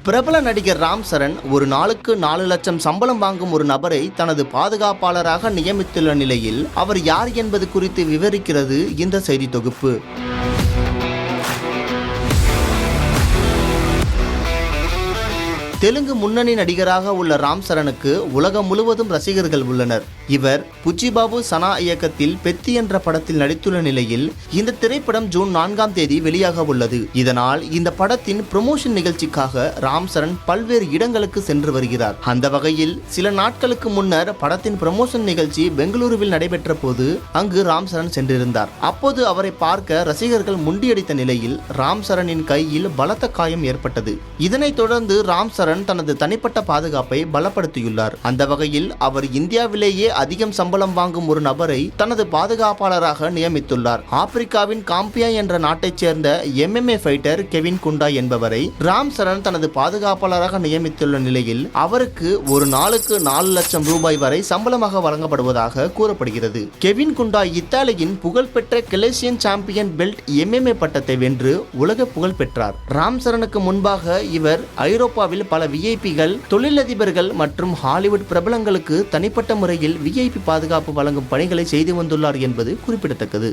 பிரபல நடிகர் ராம் சரண் ஒரு நாளுக்கு 4 லட்சம் சம்பளம் வாங்கும் ஒரு நபரை தனது பாதுகாப்பாளராக நியமித்துள்ள நிலையில் அவர் யார் என்பது குறித்து விவரிக்கிறது இந்த செய்தி தொகுப்பு. தெலுங்கு முன்னணி நடிகராக உள்ள ராம் சரணுக்கு உலகம் முழுவதும் ரசிகர்கள் உள்ளனர். இவர் புச்சிபாபு சனா இயக்கத்தில் பெத்தி என்ற படத்தில் நடித்துள்ள நிலையில் இந்த திரைப்படம் ஜூன் 4ஆம் தேதி வெளியாக உள்ளது. இதனால் இந்த படத்தின் ப்ரமோஷன் நிகழ்ச்சிக்காக ராம் சரண் பல்வேறு இடங்களுக்கு சென்று வருகிறார். அந்த வகையில் சில நாட்களுக்கு முன்னர் படத்தின் ப்ரமோஷன் நிகழ்ச்சி பெங்களூருவில் நடைபெற்ற போது அங்கு ராம் சரண் சென்றிருந்தார். அப்போது அவரை பார்க்க ரசிகர்கள் முண்டியடித்த நிலையில் ராம் சரணின் கையில் பலத்த காயம் ஏற்பட்டது. இதனைத் தொடர்ந்து ராம் சரண் தனது தனிப்பட்ட பாதுகாப்பை பலப்படுத்தியுள்ளார். அந்த வகையில் அவர் இந்தியாவிலேயே அதிகம் சம்பளம் வாங்கும் ஒரு நபரை தனது பாதுகாப்பாளராக நியமித்துள்ளார். ஆப்பிரிக்காவின் காம்பியா என்ற நாட்டைச் சேர்ந்த MMA ஃபைட்டர் கெவின் குண்டா என்பவரை ராம் சரண் தனது பாதுகாப்பாளராக நியமித்துள்ள நிலையில் அவருக்கு ஒரு நாளுக்கு 4 லட்சம் ரூபாய் வரை சம்பளமாக வழங்கப்படுவதாக கூறப்படுகிறது. கெவின் குண்டா இத்தாலியின் புகழ்பெற்ற கெலேசியன் சாம்பியன் பெல்ட் MMA பட்டத்தை வென்று உலக புகழ் பெற்றார். ராம் சரணுக்கு முன்பாக இவர் ஐரோப்பாவில் பல விஐபிகள், தொழிலதிபர்கள் மற்றும் ஹாலிவுட் பிரபலங்களுக்கு தனிப்பட்ட முறையில் VIP பாதுகாப்பு வழங்கும் பணிகளை செய்து வந்துள்ளார் என்பது குறிப்பிடத்தக்கது.